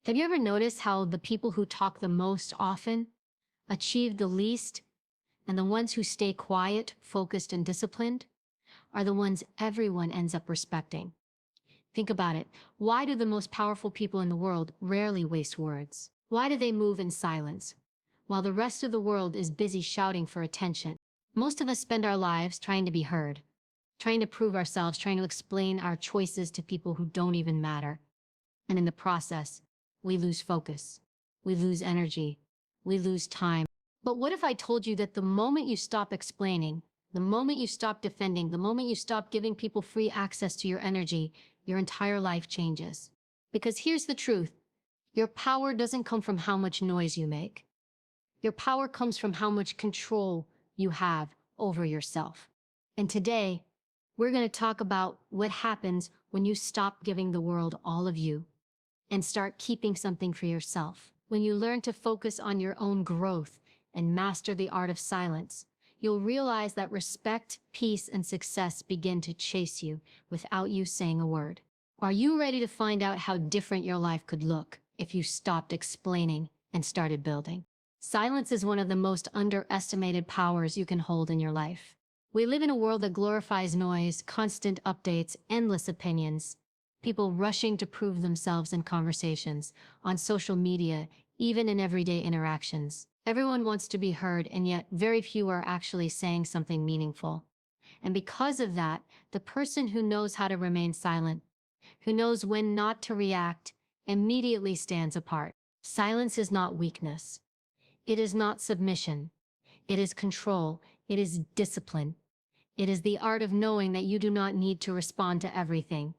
Have you ever noticed how the people who talk the most often achieve the least, and the ones who stay quiet, focused, and disciplined are the ones everyone ends up respecting? Think about it. Why do the most powerful people in the world rarely waste words? Why do they move in silence while the rest of the world is busy shouting for attention? Most of us spend our lives trying to be heard, trying to prove ourselves, trying to explain our choices to people who don't even matter. And in the process, we lose focus, we lose energy, we lose time. But what if I told you that the moment you stop explaining, the moment you stop defending, the moment you stop giving people free access to your energy, your entire life changes? Because here's the truth. Your power doesn't come from how much noise you make. Your power comes from how much control you have over yourself. And today, we're going to talk about what happens when you stop giving the world all of you and start keeping something for yourself. When you learn to focus on your own growth and master the art of silence, you'll realize that respect, peace, and success begin to chase you without you saying a word. Are you ready to find out how different your life could look if you stopped explaining and started building? Silence is one of the most underestimated powers you can hold in your life. We live in a world that glorifies noise, constant updates, endless opinions, people rushing to prove themselves in conversations, on social media, even in everyday interactions. Everyone wants to be heard, and yet very few are actually saying something meaningful. And because of that, the person who knows how to remain silent, who knows when not to react, immediately stands apart. Silence is not weakness. It is not submission. It is control. It is discipline. It is the art of knowing that you do not need to respond to everything.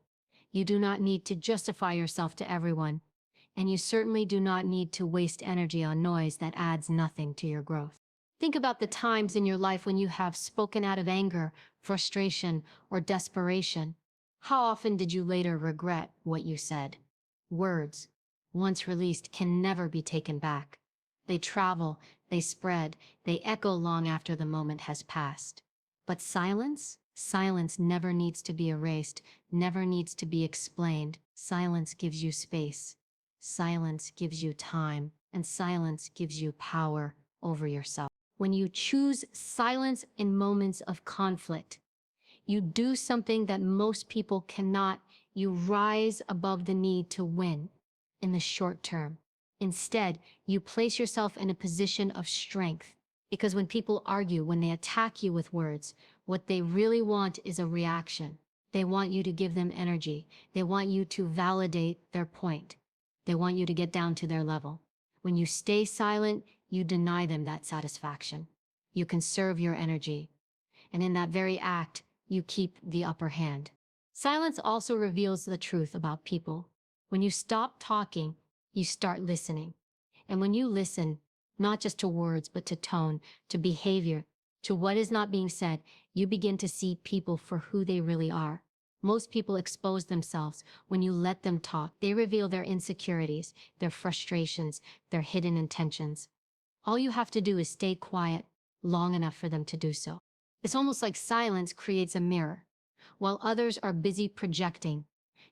You do not need to justify yourself to everyone, and you certainly do not need to waste energy on noise that adds nothing to your growth. Think about the times in your life when you have spoken out of anger, frustration, or desperation. How often did you later regret what you said? Words, once released, can never be taken back. They travel, they spread, they echo long after the moment has passed. But silence? Silence never needs to be erased, never needs to be explained. Silence gives you space. Silence gives you time, and silence gives you power over yourself. When you choose silence in moments of conflict, you do something that most people cannot. You rise above the need to win in the short term. Instead, you place yourself in a position of strength. Because when people argue, when they attack you with words, what they really want is a reaction. They want you to give them energy. They want you to validate their point. They want you to get down to their level. When you stay silent, you deny them that satisfaction. You conserve your energy. And in that very act, you keep the upper hand. Silence also reveals the truth about people. When you stop talking, you start listening. And when you listen, not just to words, but to tone, to behavior, to what is not being said, you begin to see people for who they really are. Most people expose themselves when you let them talk. They reveal their insecurities, their frustrations, their hidden intentions. All you have to do is stay quiet long enough for them to do so. It's almost like silence creates a mirror. While others are busy projecting,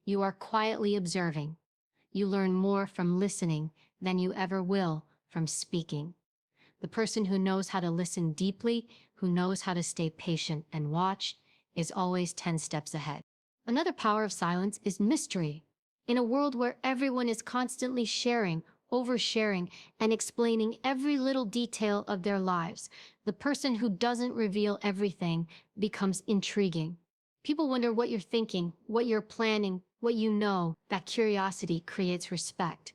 you are quietly observing. You learn more from listening than you ever will from speaking. The person who knows how to listen deeply, who knows how to stay patient and watch, is always 10 steps ahead. Another power of silence is mystery. In a world where everyone is constantly sharing, oversharing, and explaining every little detail of their lives, the person who doesn't reveal everything becomes intriguing. People wonder what you're thinking, what you're planning, what you know. That curiosity creates respect.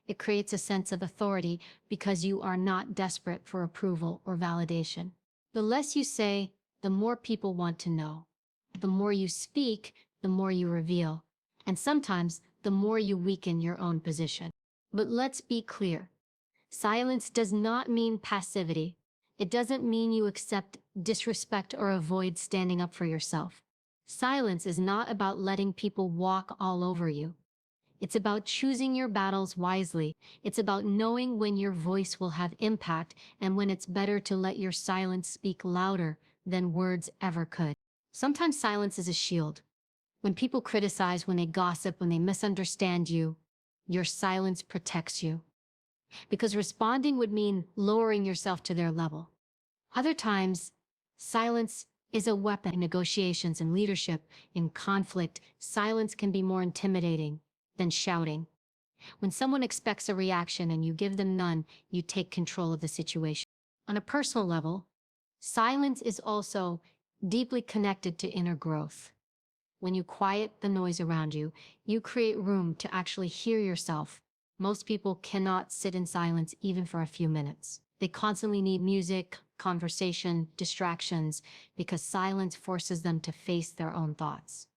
It creates a sense of authority because you are not desperate for approval or validation. The less you say, the more people want to know. The more you speak, the more you reveal. And sometimes, the more you weaken your own position. But let's be clear. Silence does not mean passivity. It doesn't mean you accept disrespect or avoid standing up for yourself. Silence is not about letting people walk all over you. It's about choosing your battles wisely. It's about knowing when your voice will have impact and when it's better to let your silence speak louder than words ever could. Sometimes silence is a shield. When people criticize, when they gossip, when they misunderstand you, your silence protects you, because responding would mean lowering yourself to their level. Other times, silence is a weapon. In negotiations and leadership, in conflict, silence can be more intimidating than shouting. When someone expects a reaction and you give them none, you take control of the situation. On a personal level, silence is also deeply connected to inner growth. When you quiet the noise around you, you create room to actually hear yourself. Most people cannot sit in silence even for a few minutes. They constantly need music, conversation, distractions, because silence forces them to face their own thoughts.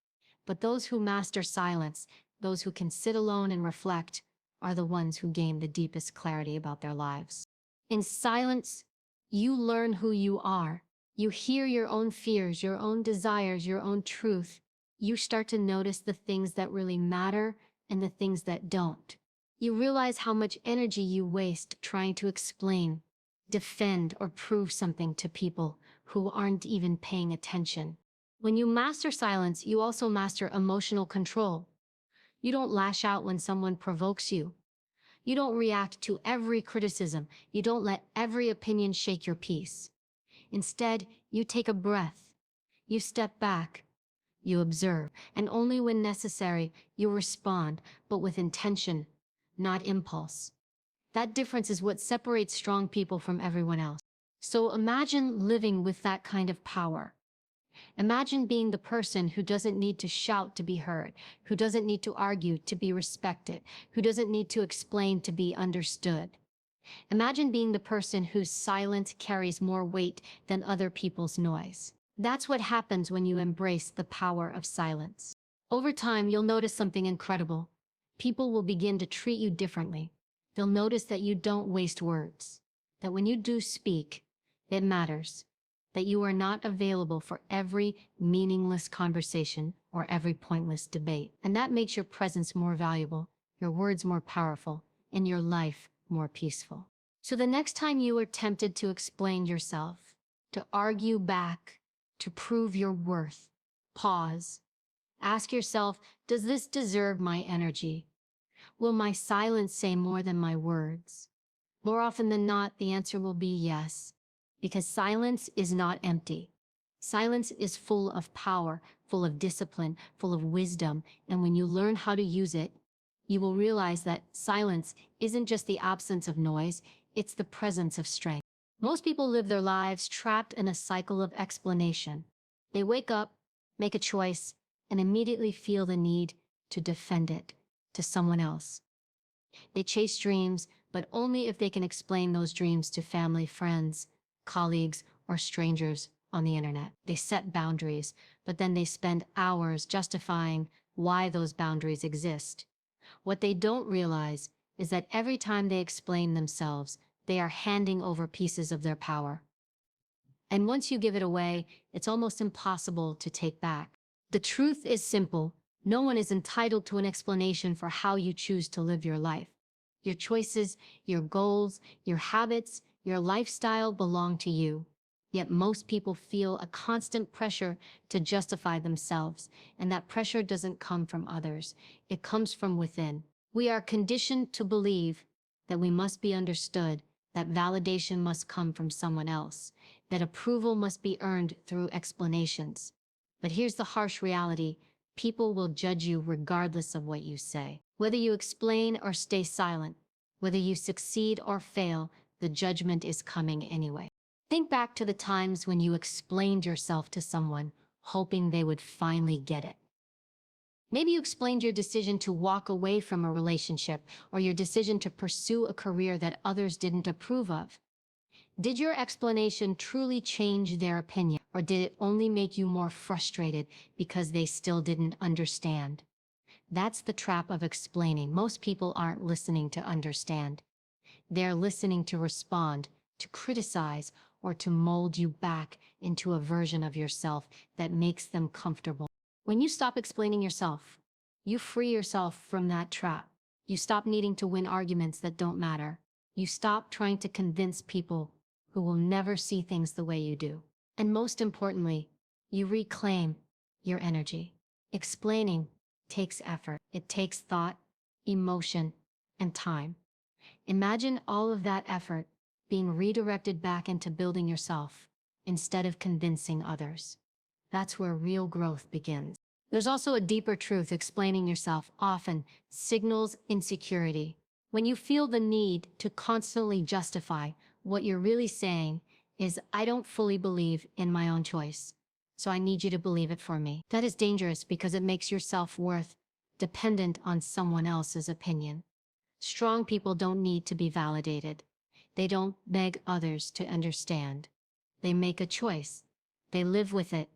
But those who master silence, those who can sit alone and reflect, are the ones who gain the deepest clarity about their lives. In silence, you learn who you are. You hear your own fears, your own desires, your own truth. You start to notice the things that really matter and the things that don't. You realize how much energy you waste trying to explain, defend, or prove something to people who aren't even paying attention. When you master silence, you also master emotional control. You don't lash out when someone provokes you. You don't react to every criticism. You don't let every opinion shake your peace. Instead, you take a breath. You step back. You observe. And only when necessary, you respond, but with intention, not impulse. That difference is what separates strong people from everyone else. So imagine living with that kind of power. Imagine being the person who doesn't need to shout to be heard, who doesn't need to argue to be respected, who doesn't need to explain to be understood. Imagine being the person whose silence carries more weight than other people's noise. That's what happens when you embrace the power of silence. Over time, you'll notice something incredible. People will begin to treat you differently. They'll notice that you don't waste words, that when you do speak, it matters, that you are not available for every meaningless conversation or every pointless debate. And that makes your presence more valuable, your words more powerful, and your life more peaceful. So the next time you are tempted to explain yourself, to argue back, to prove your worth, pause. Ask yourself, does this deserve my energy? Will my silence say more than my words? More often than not, the answer will be yes, because silence is not empty. Silence is full of power, full of discipline, full of wisdom, and when you learn how to use it, you will realize that silence isn't just the absence of noise, it's the presence of strength. Most people live their lives trapped in a cycle of explanation. They wake up, make a choice, and immediately feel the need to defend it to someone else. They chase dreams, but only if they can explain those dreams to family, friends, colleagues, or strangers on the internet. They set boundaries, but then they spend hours justifying why those boundaries exist. What they don't realize is that every time they explain themselves, they are handing over pieces of their power. And once you give it away, it's almost impossible to take back. The truth is simple. No one is entitled to an explanation for how you choose to live your life. Your choices, your goals, your habits, your lifestyle belong to you. Yet most people feel a constant pressure to justify themselves, and that pressure doesn't come from others. It comes from within. We are conditioned to believe that we must be understood, that validation must come from someone else, that approval must be earned through explanations. But here's the harsh reality. People will judge you regardless of what you say. Whether you explain or stay silent, whether you succeed or fail, the judgment is coming anyway. Think back to the times when you explained yourself to someone, hoping they would finally get it. Maybe you explained your decision to walk away from a relationship or your decision to pursue a career that others didn't approve of. Did your explanation truly change their opinion, or did it only make you more frustrated because they still didn't understand? That's the trap of explaining. Most people aren't listening to understand. They're listening to respond, to criticize, or to mold you back into a version of yourself that makes them comfortable. When you stop explaining yourself, you free yourself from that trap. You stop needing to win arguments that don't matter. You stop trying to convince people who will never see things the way you do. And most importantly, you reclaim your energy. Explaining takes effort. It takes thought, emotion, and time. Imagine all of that effort being redirected back into building yourself instead of convincing others. That's where real growth begins. There's also a deeper truth. Explaining yourself often signals insecurity. When you feel the need to constantly justify, what you're really saying is, I don't fully believe in my own choice, so I need you to believe it for me. That is dangerous because it makes your self-worth dependent on someone else's opinion. Strong people don't need to be validated. They don't beg others to understand. They make a choice. They live with it,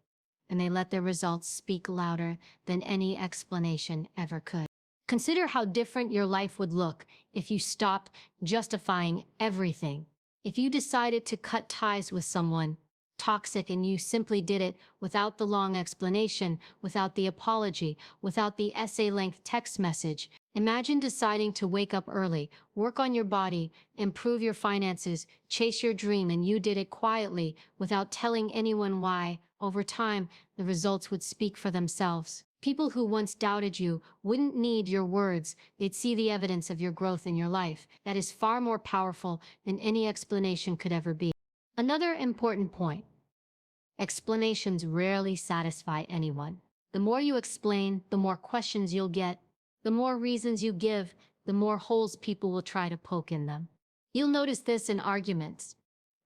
and they let their results speak louder than any explanation ever could. Consider how different your life would look if you stopped justifying everything. If you decided to cut ties with someone toxic and you simply did it without the long explanation, without the apology, without the essay-length text message. Imagine deciding to wake up early, work on your body, improve your finances, chase your dream, and you did it quietly without telling anyone why. Over time, the results would speak for themselves. People who once doubted you wouldn't need your words. They'd see the evidence of your growth in your life. That is far more powerful than any explanation could ever be. Another important point: explanations rarely satisfy anyone. The more you explain, the more questions you'll get. The more reasons you give, the more holes people will try to poke in them. You'll notice this in arguments,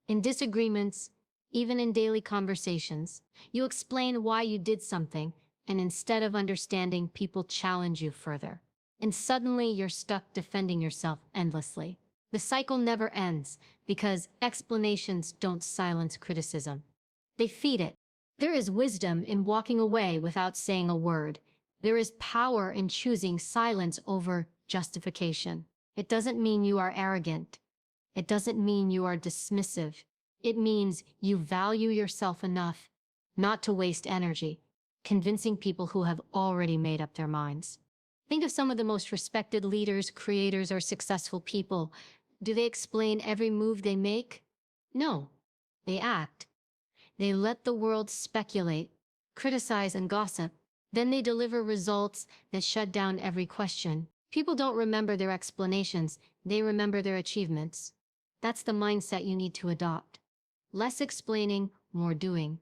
in disagreements, even in daily conversations. You explain why you did something, and instead of understanding, people challenge you further. And suddenly you're stuck defending yourself endlessly. The cycle never ends because explanations don't silence criticism. They feed it. There is wisdom in walking away without saying a word. There is power in choosing silence over justification. It doesn't mean you are arrogant. It doesn't mean you are dismissive. It means you value yourself enough not to waste energy convincing people who have already made up their minds. Think of some of the most respected leaders, creators, or successful people. Do they explain every move they make? No, they act. They let the world speculate, criticize, and gossip. Then they deliver results that shut down every question. People don't remember their explanations, they remember their achievements. That's the mindset you need to adopt. Less explaining, more doing.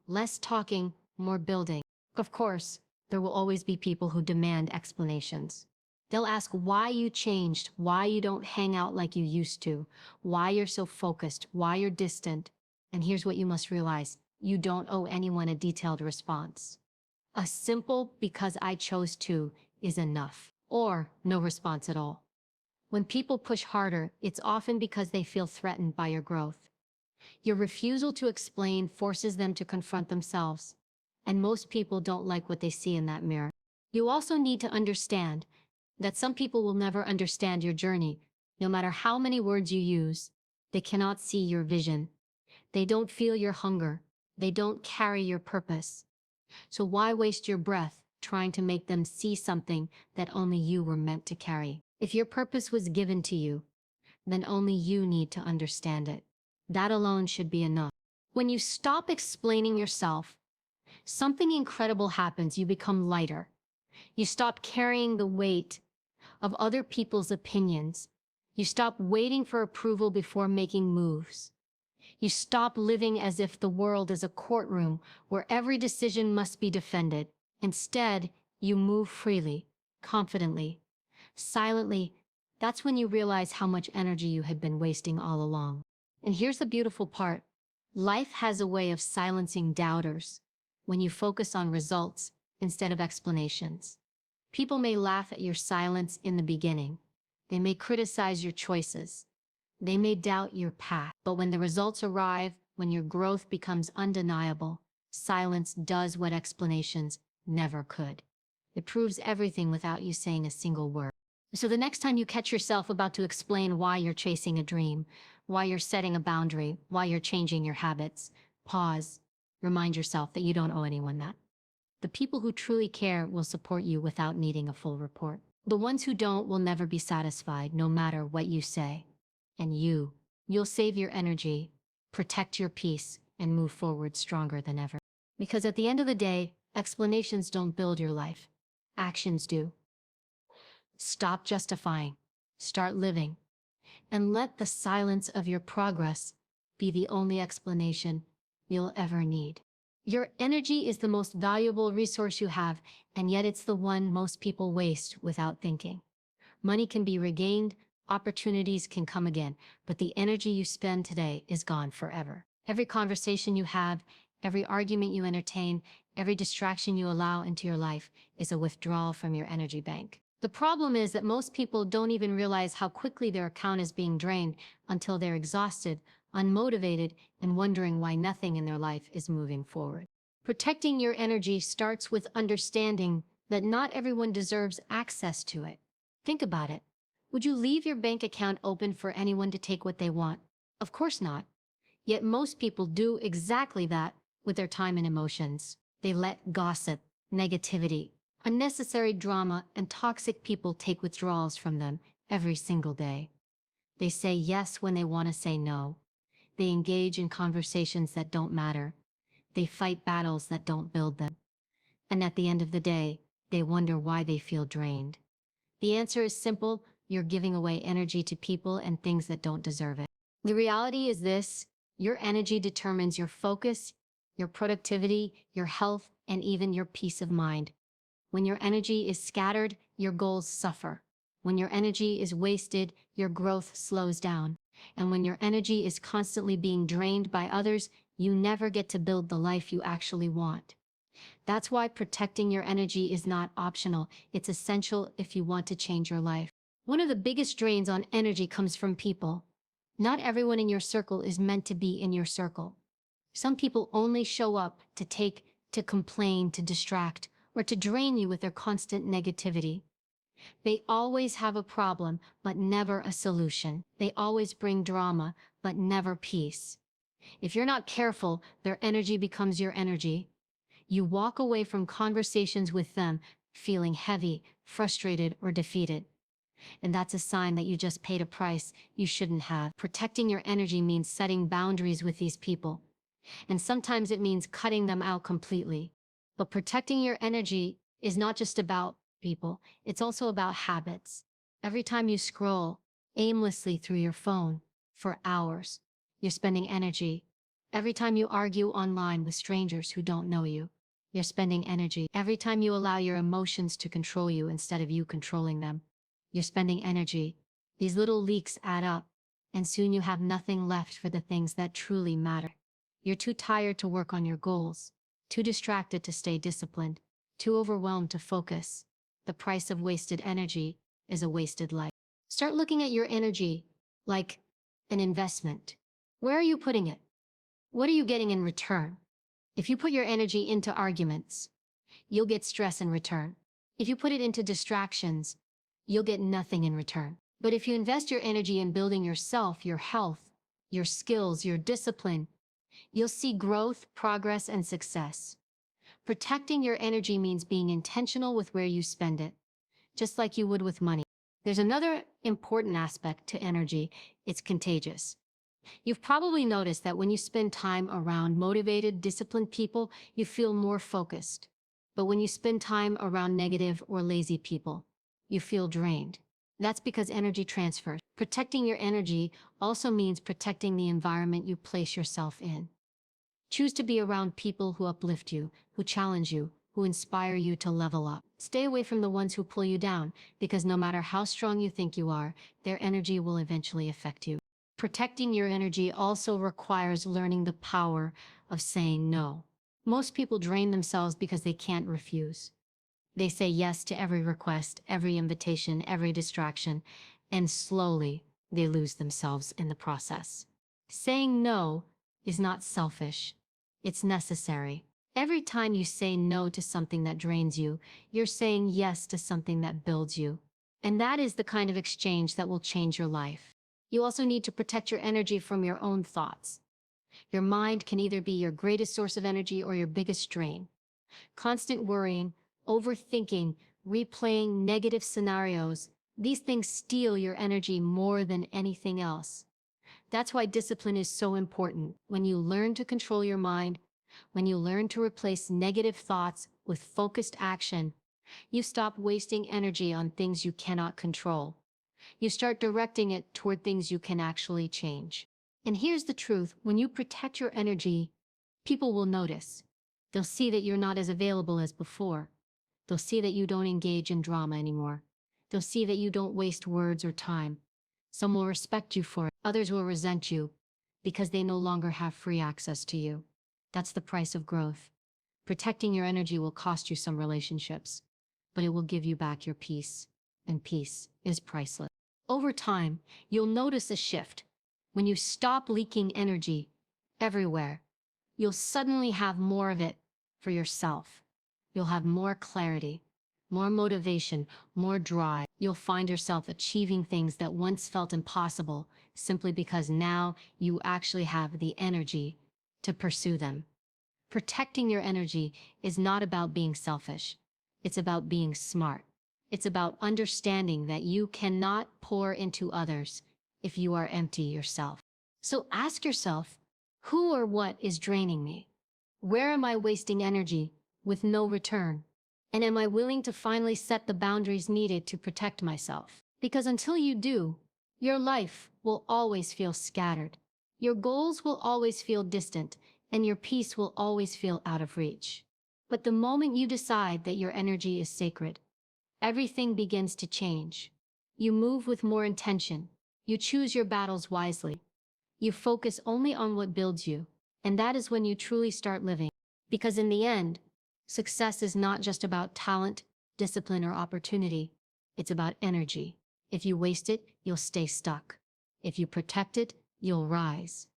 Less talking, more building. Of course, there will always be people who demand explanations. They'll ask why you changed, why you don't hang out like you used to, why you're so focused, why you're distant. And here's what you must realize: you don't owe anyone a detailed response. A simple "because I chose to" is enough, or no response at all. When people push harder, it's often because they feel threatened by your growth. Your refusal to explain forces them to confront themselves, and most people don't like what they see in that mirror. You also need to understand that some people will never understand your journey. No matter how many words you use, they cannot see your vision. They don't feel your hunger. They don't carry your purpose. So why waste your breath trying to make them see something that only you were meant to carry? If your purpose was given to you, then only you need to understand it. That alone should be enough. When you stop explaining yourself, something incredible happens. You become lighter. You stop carrying the weight of other people's opinions. You stop waiting for approval before making moves. You stop living as if the world is a courtroom where every decision must be defended. Instead, you move freely, confidently, silently. That's when you realize how much energy you had been wasting all along. And here's the beautiful part. Life has a way of silencing doubters when you focus on results instead of explanations. People may laugh at your silence in the beginning. They may criticize your choices. They may doubt your path. But when the results arrive, when your growth becomes undeniable, silence does what explanations never could. It proves everything without you saying a single word. So the next time you catch yourself about to explain why you're chasing a dream, why you're setting a boundary, why you're changing your habits, pause. Remind yourself that you don't owe anyone that. The people who truly care will support you without needing a full report. The ones who don't will never be satisfied, no matter what you say. And you'll save your energy, protect your peace, and move forward stronger than ever. Because at the end of the day, explanations don't build your life. Actions do. Stop justifying. Start living, and let the silence of your progress be the only explanation you'll ever need. Your energy is the most valuable resource you have, and yet it's the one most people waste without thinking. Money can be regained, opportunities can come again, but the energy you spend today is gone forever. Every conversation you have, every argument you entertain, every distraction you allow into your life is a withdrawal from your energy bank. The problem is that most people don't even realize how quickly their account is being drained until they're exhausted, unmotivated, and wondering why nothing in their life is moving forward. Protecting your energy starts with understanding that not everyone deserves access to it. Think about it. Would you leave your bank account open for anyone to take what they want? Of course not. Yet most people do exactly that with their time and emotions. They let gossip, negativity, unnecessary drama, and toxic people take withdrawals from them every single day. They say yes when they want to say no. They engage in conversations that don't matter. They fight battles that don't build them. And at the end of the day, they wonder why they feel drained. The answer is simple: you're giving away energy to people and things that don't deserve it. The reality is this: your energy determines your focus, your productivity, your health, and even your peace of mind. When your energy is scattered, your goals suffer. When your energy is wasted, your growth slows down. And when your energy is constantly being drained by others, you never get to build the life you actually want. That's why protecting your energy is not optional. It's essential if you want to change your life. One of the biggest drains on energy comes from people. Not everyone in your circle is meant to be in your circle. Some people only show up to take, to complain, to distract, or to drain you with their constant negativity. They always have a problem, but never a solution. They always bring drama, but never peace. If you're not careful, their energy becomes your energy. You walk away from conversations with them feeling heavy, frustrated, or defeated. And that's a sign that you just paid a price you shouldn't have. Protecting your energy means setting boundaries with these people. And sometimes it means cutting them out completely. But protecting your energy is not just about people, it's also about habits. Every time you scroll aimlessly through your phone for hours, you're spending energy. Every time you argue online with strangers who don't know you, you're spending energy. Every time you allow your emotions to control you instead of you controlling them, you're spending energy. These little leaks add up, and soon you have nothing left for the things that truly matter. You're too tired to work on your goals, too distracted to stay disciplined, too overwhelmed to focus. The price of wasted energy is a wasted life. Start looking at your energy like an investment. Where are you putting it? What are you getting in return? If you put your energy into arguments, you'll get stress in return. If you put it into distractions, you'll get nothing in return. But if you invest your energy in building yourself, your health, your skills, your discipline, you'll see growth, progress, and success. Protecting your energy means being intentional with where you spend it, just like you would with money. There's another important aspect to energy: it's contagious. You've probably noticed that when you spend time around motivated, disciplined people, you feel more focused. But when you spend time around negative or lazy people, you feel drained. That's because energy transfers. Protecting your energy also means protecting the environment you place yourself in. Choose to be around people who uplift you, who challenge you, who inspire you to level up. Stay away from the ones who pull you down, because no matter how strong you think you are, their energy will eventually affect you. Protecting your energy also requires learning the power of saying no. Most people drain themselves because they can't refuse. They say yes to every request, every invitation, every distraction, and slowly they lose themselves in the process. Saying no is not selfish. It's necessary. Every time you say no to something that drains you, you're saying yes to something that builds you. And that is the kind of exchange that will change your life. You also need to protect your energy from your own thoughts. Your mind can either be your greatest source of energy or your biggest drain. Constant worrying, overthinking, replaying negative scenarios, these things steal your energy more than anything else. That's why discipline is so important. When you learn to control your mind, when you learn to replace negative thoughts with focused action, you stop wasting energy on things you cannot control. You start directing it toward things you can actually change. And here's the truth, when you protect your energy, people will notice. They'll see that you're not as available as before. They'll see that you don't engage in drama anymore. They'll see that you don't waste words or time. Some will respect you for it. Others will resent you because they no longer have free access to you. That's the price of growth. Protecting your energy will cost you some relationships, but it will give you back your peace, and peace is priceless. Over time, you'll notice a shift. When you stop leaking energy everywhere, you'll suddenly have more of it for yourself. You'll have more clarity, more motivation, more drive. You'll find yourself achieving things that once felt impossible simply because now you actually have the energy to pursue them. Protecting your energy is not about being selfish. It's about being smart. It's about understanding that you cannot pour into others if you are empty yourself. So ask yourself, who or what is draining me? Where am I wasting energy with no return? And am I willing to finally set the boundaries needed to protect myself? Because until you do, your life will always feel scattered. Your goals will always feel distant, and your peace will always feel out of reach. But the moment you decide that your energy is sacred, everything begins to change. You move with more intention. You choose your battles wisely. You focus only on what builds you, and that is when you truly start living. Because in the end, success is not just about talent, discipline, or opportunity. It's about energy. If you waste it, you'll stay stuck. If you protect it, you'll rise.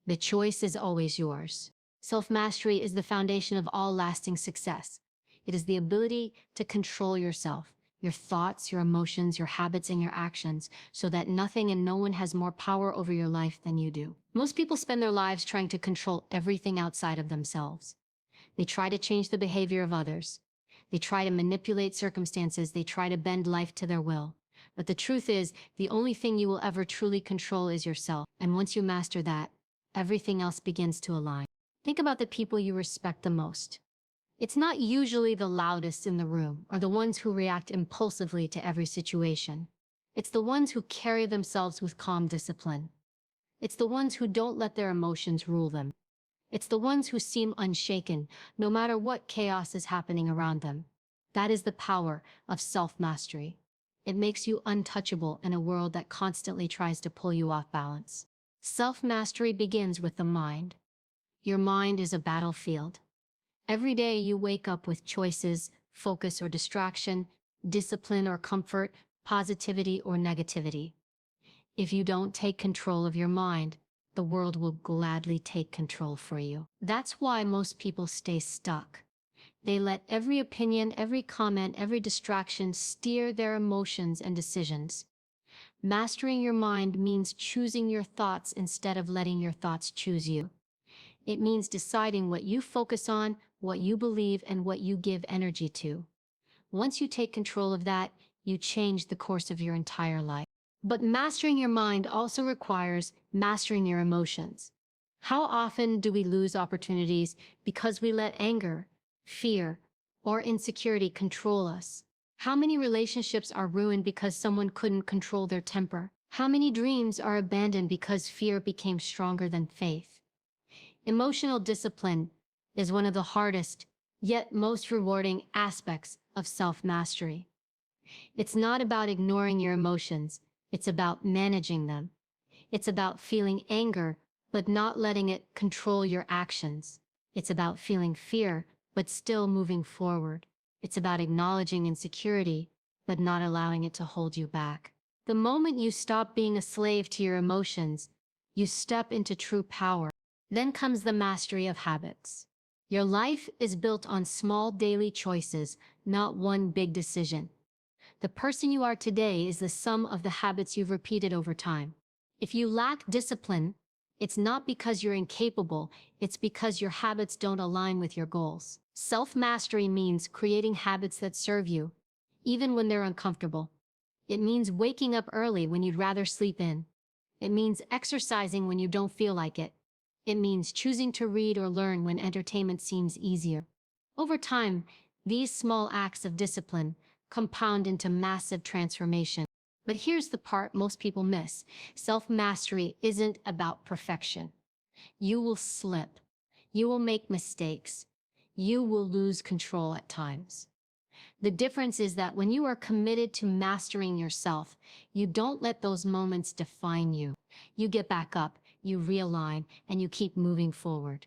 The choice is always yours. Self-mastery is the foundation of all lasting success. It is the ability to control yourself, your thoughts, your emotions, your habits, and your actions, so that nothing and no one has more power over your life than you do. Most people spend their lives trying to control everything outside of themselves. They try to change the behavior of others. They try to manipulate circumstances. They try to bend life to their will. But the truth is, the only thing you will ever truly control is yourself. And once you master that, everything else begins to align. Think about the people you respect the most. It's not usually the loudest in the room or the ones who react impulsively to every situation. It's the ones who carry themselves with calm discipline. It's the ones who don't let their emotions rule them. It's the ones who seem unshaken, no matter what chaos is happening around them. That is the power of self-mastery. It makes you untouchable in a world that constantly tries to pull you off balance. Self-mastery begins with the mind. Your mind is a battlefield. Every day you wake up with choices, focus or distraction, discipline or comfort, positivity or negativity. If you don't take control of your mind, the world will gladly take control for you. That's why most people stay stuck. They let every opinion, every comment, every distraction steer their emotions and decisions. Mastering your mind means choosing your thoughts instead of letting your thoughts choose you. It means deciding what you focus on, what you believe, and what you give energy to. Once you take control of that, you change the course of your entire life. But mastering your mind also requires mastering your emotions. How often do we lose opportunities because we let anger, fear, or insecurity control us? How many relationships are ruined because someone couldn't control their temper? How many dreams are abandoned because fear became stronger than faith? Emotional discipline is one of the hardest, yet most rewarding aspects of self-mastery. It's not about ignoring your emotions, it's about managing them. It's about feeling anger, but not letting it control your actions. It's about feeling fear, but still moving forward. It's about acknowledging insecurity, but not allowing it to hold you back. The moment you stop being a slave to your emotions, you step into true power. Then comes the mastery of habits. Your life is built on small daily choices, not one big decision. The person you are today is the sum of the habits you've repeated over time. If you lack discipline, it's not because you're incapable, it's because your habits don't align with your goals. Self-mastery means creating habits that serve you, even when they're uncomfortable. It means waking up early when you'd rather sleep in. It means exercising when you don't feel like it. It means choosing to read or learn when entertainment seems easier. Over time, these small acts of discipline compound into massive transformation. But here's the part most people miss. Self-mastery isn't about perfection. You will slip. You will make mistakes. You will lose control at times. The difference is that when you are committed to mastering yourself, you don't let those moments define you. You get back up, you realign, and you keep moving forward.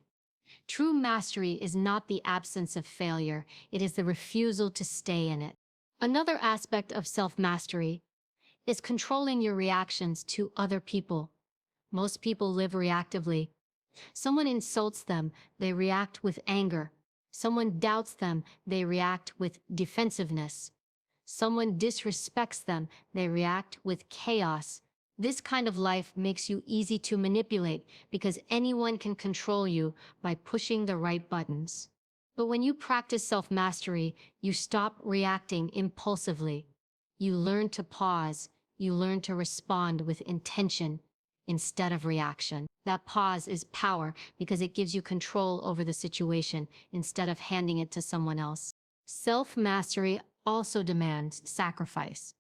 True mastery is not the absence of failure, it is the refusal to stay in it. Another aspect of self-mastery is controlling your reactions to other people. Most people live reactively. Someone insults them, they react with anger. Someone doubts them, they react with defensiveness. Someone disrespects them, they react with chaos. This kind of life makes you easy to manipulate because anyone can control you by pushing the right buttons. But when you practice self-mastery, you stop reacting impulsively. You learn to pause, you learn to respond with intention instead of reaction. That pause is power because it gives you control over the situation instead of handing it to someone else. Self-mastery also demands sacrifice.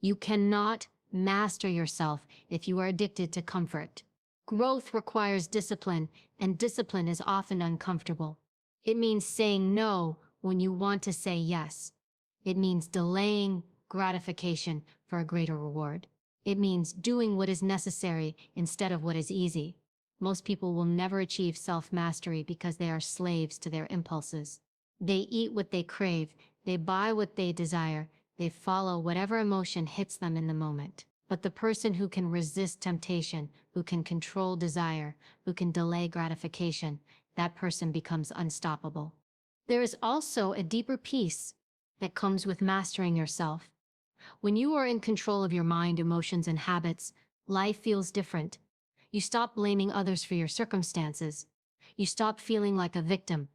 You cannot master yourself if you are addicted to comfort. Growth requires discipline, and discipline is often uncomfortable. It means saying no when you want to say yes. It means delaying gratification for a greater reward. It means doing what is necessary instead of what is easy. Most people will never achieve self-mastery because they are slaves to their impulses. They eat what they crave, they buy what they desire, they follow whatever emotion hits them in the moment. But the person who can resist temptation, who can control desire, who can delay gratification, that person becomes unstoppable. There is also a deeper peace that comes with mastering yourself. When you are in control of your mind, emotions, and habits, life feels different. You stop blaming others for your circumstances. You stop feeling like a victim.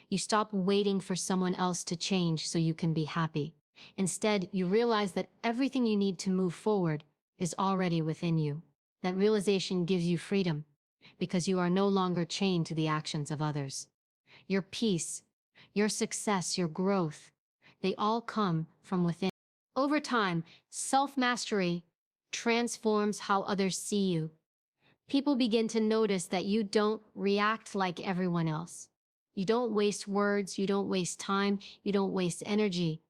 You stop waiting for someone else to change so you can be happy. Instead, you realize that everything you need to move forward is already within you. That realization gives you freedom because you are no longer chained to the actions of others. Your peace, your success, your growth, they all come from within. Over time, self-mastery transforms how others see you. People begin to notice that you don't react like everyone else. You don't waste words, you don't waste time, you don't waste energy.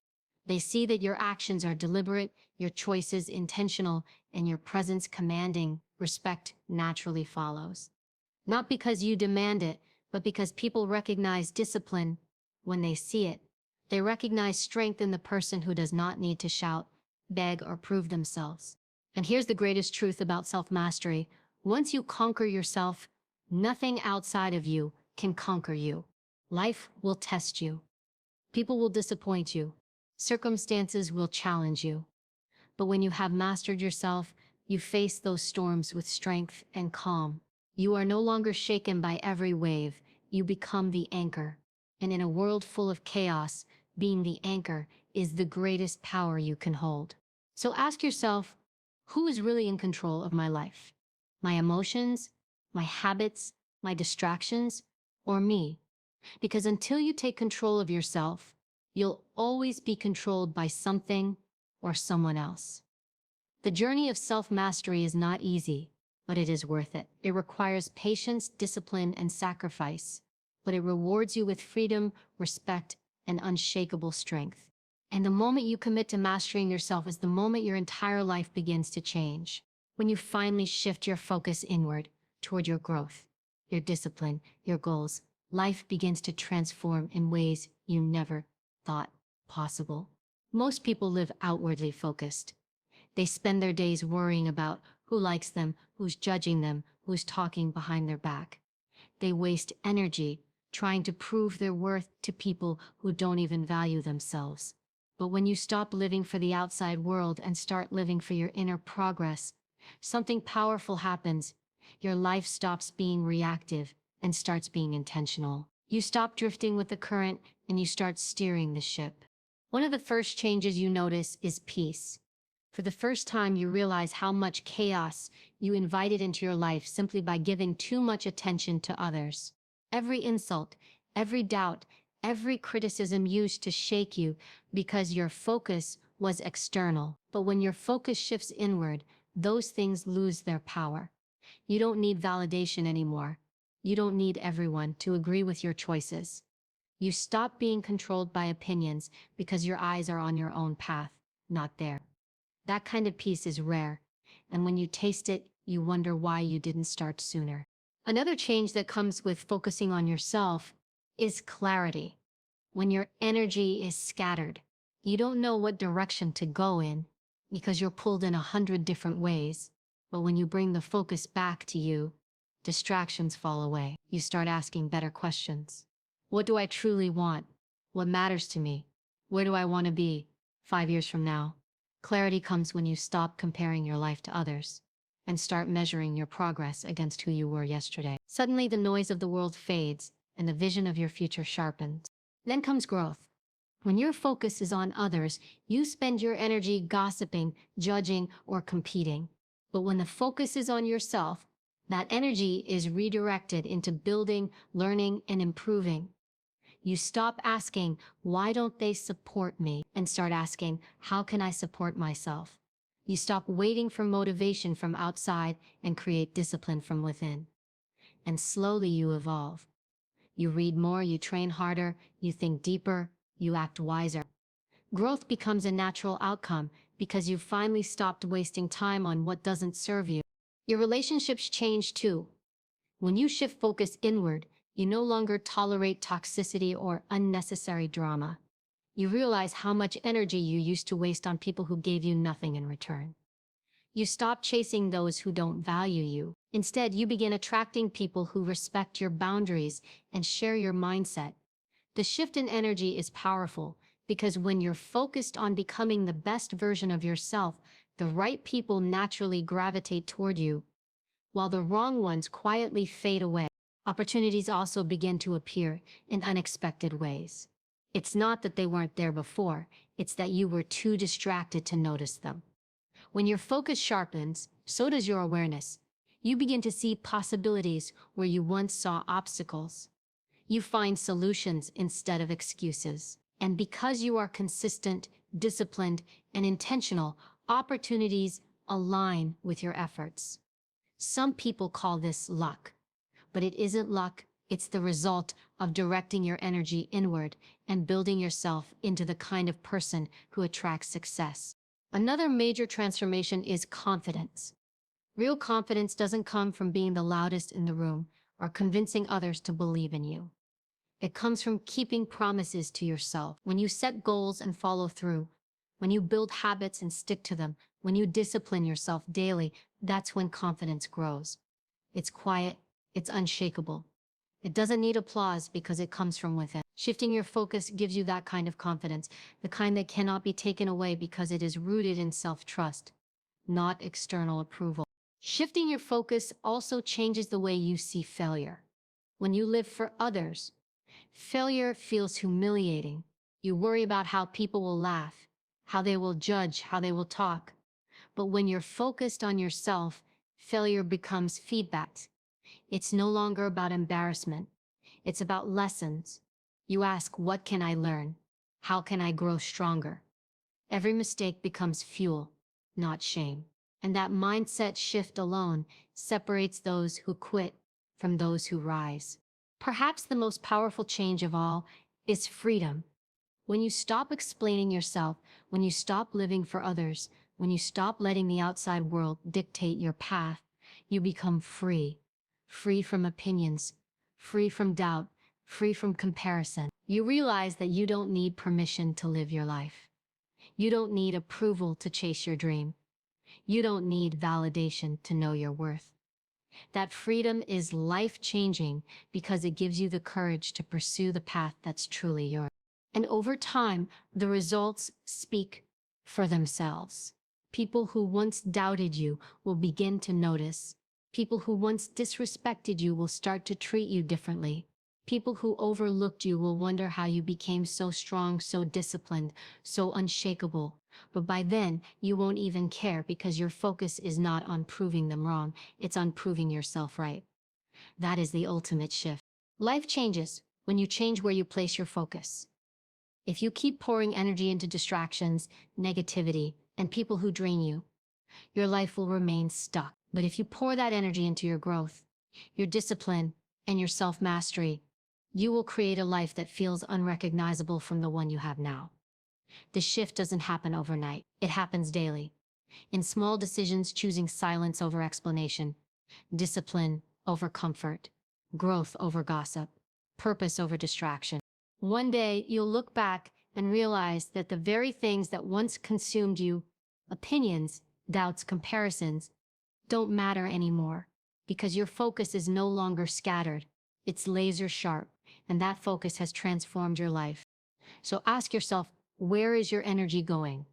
They see that your actions are deliberate, your choices intentional, and your presence commanding. Respect naturally follows. Not because you demand it, but because people recognize discipline when they see it. They recognize strength in the person who does not need to shout, beg, or prove themselves. And here's the greatest truth about self-mastery. Once you conquer yourself, nothing outside of you can conquer you. Life will test you. People will disappoint you. Circumstances will challenge you. But when you have mastered yourself, you face those storms with strength and calm. You are no longer shaken by every wave. You become the anchor. And in a world full of chaos, being the anchor is the greatest power you can hold. So ask yourself, who is really in control of my life? My emotions, my habits, my distractions, or me? Because until you take control of yourself, you'll always be controlled by something or someone else. The journey of self-mastery is not easy, but it is worth it. It requires patience, discipline, and sacrifice, but it rewards you with freedom, respect, and unshakable strength. And the moment you commit to mastering yourself is the moment your entire life begins to change. When you finally shift your focus inward toward your growth, your discipline, your goals, life begins to transform in ways you never thought possible. Most people live outwardly focused. They spend their days worrying about who likes them, who's judging them, who's talking behind their back. They waste energy trying to prove their worth to people who don't even value themselves. But when you stop living for the outside world and start living for your inner progress, something powerful happens. Your life stops being reactive and starts being intentional. You stop drifting with the current and you start steering the ship. One of the first changes you notice is peace. For the first time, you realize how much chaos you invited into your life simply by giving too much attention to others. Every insult, every doubt, every criticism used to shake you because your focus was external. But when your focus shifts inward, those things lose their power. You don't need validation anymore. You don't need everyone to agree with your choices. You stop being controlled by opinions because your eyes are on your own path, not theirs. That kind of peace is rare, and when you taste it, you wonder why you didn't start sooner. Another change that comes with focusing on yourself is clarity. When your energy is scattered, you don't know what direction to go in because you're pulled in 100 different ways. But when you bring the focus back to you, distractions fall away. You start asking better questions. What do I truly want? What matters to me? Where do I want to be 5 years from now? Clarity comes when you stop comparing your life to others and start measuring your progress against who you were yesterday. Suddenly, the noise of the world fades and the vision of your future sharpens. Then comes growth. When your focus is on others, you spend your energy gossiping, judging, or competing. But when the focus is on yourself, that energy is redirected into building, learning, and improving. You stop asking, why don't they support me? And start asking, how can I support myself? You stop waiting for motivation from outside and create discipline from within. And slowly you evolve. You read more, you train harder, you think deeper, you act wiser. Growth becomes a natural outcome because you've finally stopped wasting time on what doesn't serve you. Your relationships change too. When you shift focus inward, you no longer tolerate toxicity or unnecessary drama. You realize how much energy you used to waste on people who gave you nothing in return. You stop chasing those who don't value you. Instead, you begin attracting people who respect your boundaries and share your mindset. The shift in energy is powerful because when you're focused on becoming the best version of yourself, the right people naturally gravitate toward you, while the wrong ones quietly fade away. Opportunities also begin to appear in unexpected ways. It's not that they weren't there before, it's that you were too distracted to notice them. When your focus sharpens, so does your awareness. You begin to see possibilities where you once saw obstacles. You find solutions instead of excuses. And because you are consistent, disciplined, and intentional, opportunities align with your efforts. Some people call this luck, but it isn't luck. It's the result of directing your energy inward and building yourself into the kind of person who attracts success. Another major transformation is confidence. Real confidence doesn't come from being the loudest in the room or convincing others to believe in you. It comes from keeping promises to yourself. When you set goals and follow through, when you build habits and stick to them, when you discipline yourself daily, that's when confidence grows. It's quiet, it's unshakable. It doesn't need applause because it comes from within. Shifting your focus gives you that kind of confidence, the kind that cannot be taken away because it is rooted in self-trust, not external approval. Shifting your focus also changes the way you see failure. When you live for others, failure feels humiliating. You worry about how people will laugh, how they will judge, how they will talk. But when you're focused on yourself, failure becomes feedback. It's no longer about embarrassment. It's about lessons. You ask, what can I learn? How can I grow stronger? Every mistake becomes fuel, not shame. And that mindset shift alone separates those who quit from those who rise. Perhaps the most powerful change of all is freedom. When you stop explaining yourself, when you stop living for others, when you stop letting the outside world dictate your path, you become free. Free from opinions, free from doubt, free from comparison. You realize that you don't need permission to live your life. You don't need approval to chase your dream. You don't need validation to know your worth. That freedom is life-changing because it gives you the courage to pursue the path that's truly yours. And over time, the results speak for themselves. People who once doubted you will begin to notice. People who once disrespected you will start to treat you differently. People who overlooked you will wonder how you became so strong, so disciplined, so unshakable. But by then, you won't even care because your focus is not on proving them wrong, it's on proving yourself right. That is the ultimate shift. Life changes when you change where you place your focus. If you keep pouring energy into distractions, negativity, and people who drain you, your life will remain stuck. But if you pour that energy into your growth, your discipline, and your self-mastery, you will create a life that feels unrecognizable from the one you have now. The shift doesn't happen overnight. It happens daily. In small decisions, choosing silence over explanation, discipline over comfort, growth over gossip, purpose over distraction. One day, you'll look back and realize that the very things that once consumed you, opinions, doubts, comparisons, don't matter anymore because your focus is no longer scattered. It's laser sharp, and that focus has transformed your life. So ask yourself, where is your energy going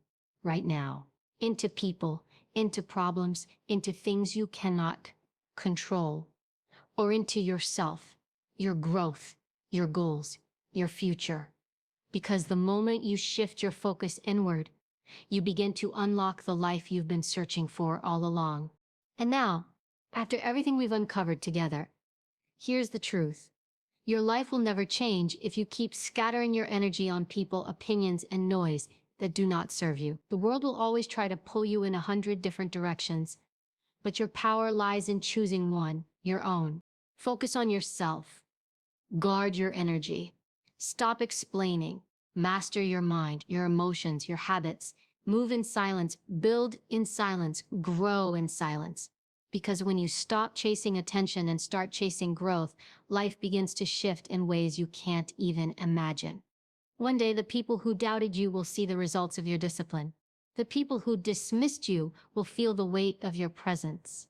right now? Into people, into problems, into things you cannot control, or into yourself, your growth, your goals, your future. Because the moment you shift your focus inward, you begin to unlock the life you've been searching for all along. And now, after everything we've uncovered together, here's the truth. Your life will never change if you keep scattering your energy on people, opinions, and noise that do not serve you. The world will always try to pull you in 100 different directions, but your power lies in choosing one, your own. Focus on yourself. Guard your energy. Stop explaining. Master your mind, your emotions, your habits. Move in silence, build in silence, grow in silence. Because when you stop chasing attention and start chasing growth, life begins to shift in ways you can't even imagine. One day, the people who doubted you will see the results of your discipline. The people who dismissed you will feel the weight of your presence.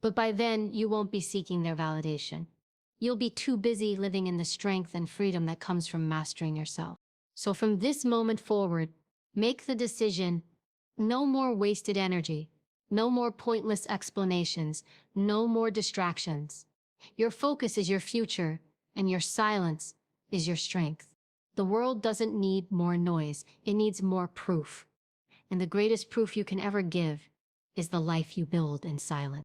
But by then, you won't be seeking their validation. You'll be too busy living in the strength and freedom that comes from mastering yourself. So from this moment forward, make the decision: no more wasted energy, no more pointless explanations, no more distractions. Your focus is your future, and your silence is your strength. The world doesn't need more noise, it needs more proof. And the greatest proof you can ever give is the life you build in silence.